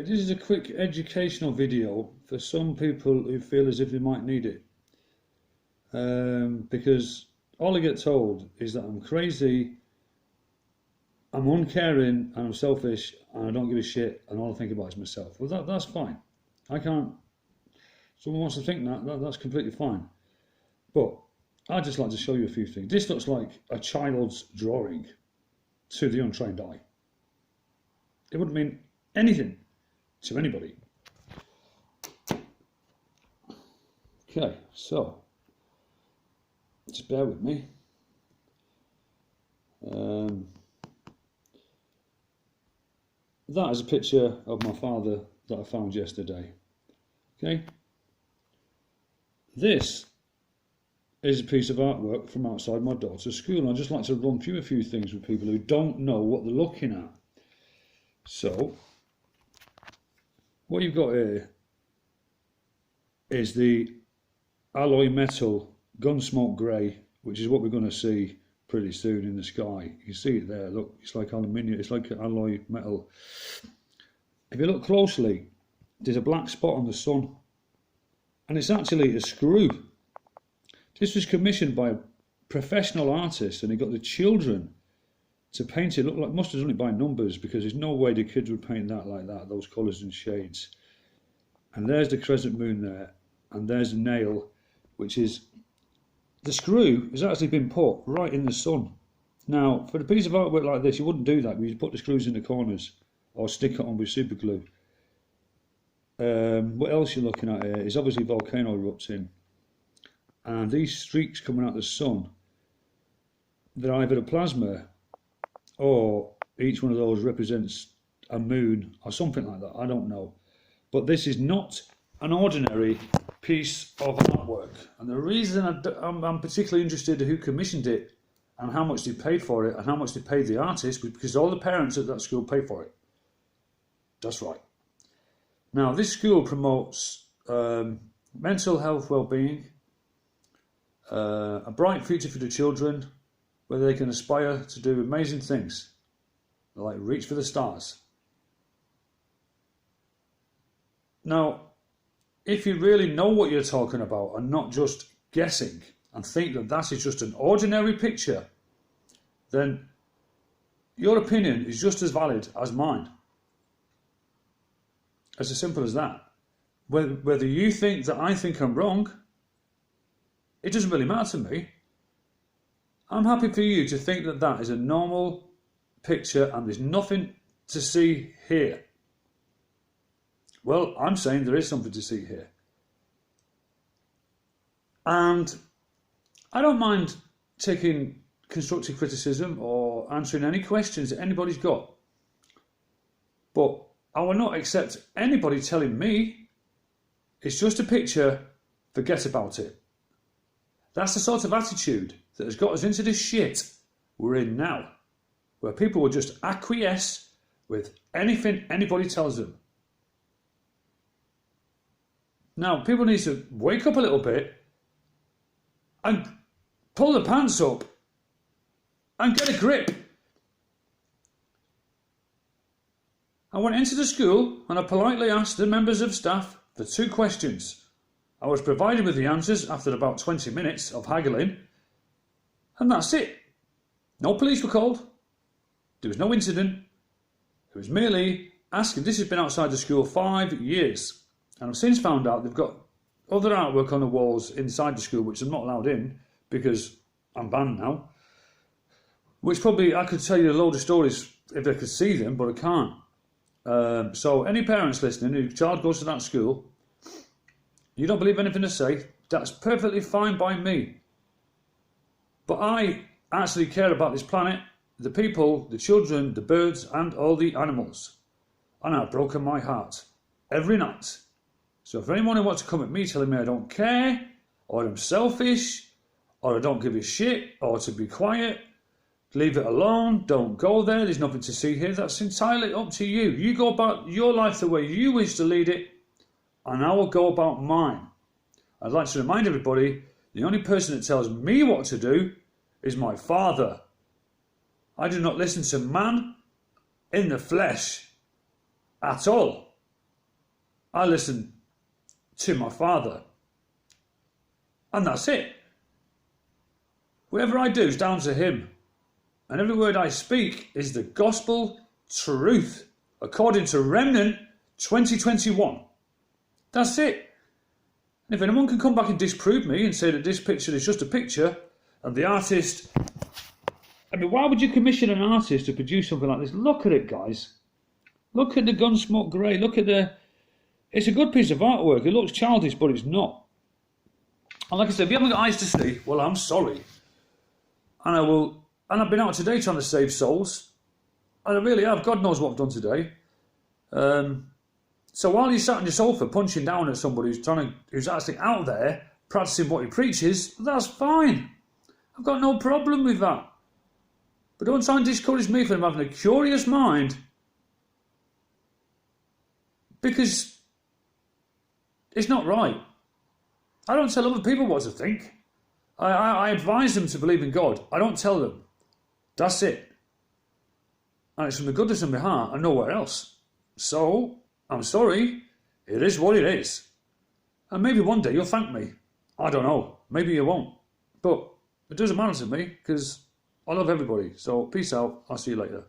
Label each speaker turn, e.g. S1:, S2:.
S1: this is a quick educational video for some people who feel as if they might need it. Because all I get told is that I'm crazy, I'm uncaring, and I'm selfish, and I don't give a shit, and all I think about is myself. Well, that's fine. I can't. Someone wants to think that's completely fine. But I'd just like to show you a few things. This looks like a child's drawing to the untrained eye. It wouldn't mean anything to anybody. Okay, so just bear with me. That is a picture of my father that I found yesterday. Okay, this is a piece of artwork from outside my daughter's school, and I'd just like to run through a few things with people who don't know what they're looking at. So, what you've got here is the alloy metal Gunsmoke Grey, which is what we're going to see pretty soon in the sky. You can see it there, look, it's like aluminium, it's like alloy metal. If you look closely, there's a black spot on the sun, and it's actually a screw. This was commissioned by a professional artist, and he got the children to paint it. Look like must have done it by numbers, because there's no way the kids would paint that like that, those colours and shades. And there's the crescent moon there, and there's a nail, which is the screw has actually been put right in the sun. Now, for a piece of artwork like this, you wouldn't do that. You'd put the screws in the corners or stick it on with super glue. What else you're looking at here is obviously volcano erupting, and these streaks coming out of the sun, they're either a plasma, or each one of those represents a moon or something like that. I don't know, but this is not an ordinary piece of artwork, and the reason I'm particularly interested in who commissioned it and how much they paid for it and how much they paid the artist was because all the parents at that school paid for it. That's right. Now, this school promotes mental health well-being, a bright future for the children, where they can aspire to do amazing things, like reach for the stars. Now, if you really know what you're talking about and not just guessing and think that that is just an ordinary picture, then your opinion is just as valid as mine. It's as simple as that. Whether you think that I think I'm wrong, it doesn't really matter to me. I'm happy for you to think that that is a normal picture and there's nothing to see here. Well, I'm saying there is something to see here. And I don't mind taking constructive criticism or answering any questions that anybody's got. But I will not accept anybody telling me it's just a picture, forget about it. That's the sort of attitude that has got us into this shit we're in now, where people will just acquiesce with anything anybody tells them. Now, people need to wake up a little bit and pull the pants up and get a grip. I went into the school and I politely asked the members of staff for 2 questions. I was provided with the answers after about 20 minutes of haggling, and that's it. No police were called. There was no incident. It was merely asking. This has been outside the school 5 years, and I've since found out they've got other artwork on the walls inside the school which I'm not allowed in because I'm banned now. Which probably I could tell you a load of stories if I could see them, but I can't. So any parents listening whose child goes to that school, you don't believe anything I say, that's perfectly fine by me. But I actually care about this planet, the people, the children, the birds, and all the animals. And I've broken my heart every night. So if anyone who wants to come at me telling me I don't care, or I'm selfish, or I don't give a shit, or to be quiet, leave it alone, don't go there, there's nothing to see here, that's entirely up to you. You go about your life the way you wish to lead it, and I will go about mine. I'd like to remind everybody, the only person that tells me what to do is my father. I do not listen to man in the flesh at all. I listen to my Father. And that's it. Whatever I do is down to him. And every word I speak is the gospel truth, according to Remnant 2021. That's it. And if anyone can come back and disprove me and say that this picture is just a picture, and the artist... I mean, why would you commission an artist to produce something like this? Look at it, guys. Look at the Gunsmoke Grey. Look at the... It's a good piece of artwork. It looks childish, but it's not. And like I said, if you haven't got eyes to see, well, I'm sorry. And I will... And I've been out today trying to save souls. And I really have. God knows what I've done today. So while you're sat on your sofa punching down at somebody who's actually out there practicing what he preaches, that's fine. I've got no problem with that. But don't try and discourage me from having a curious mind, because it's not right. I don't tell other people what to think. I advise them to believe in God. I don't tell them. That's it. And it's from the goodness of my heart and nowhere else. So, I'm sorry. It is what it is. And maybe one day you'll thank me. I don't know. Maybe you won't. But it doesn't matter to me, because I love everybody. So, peace out. I'll see you later.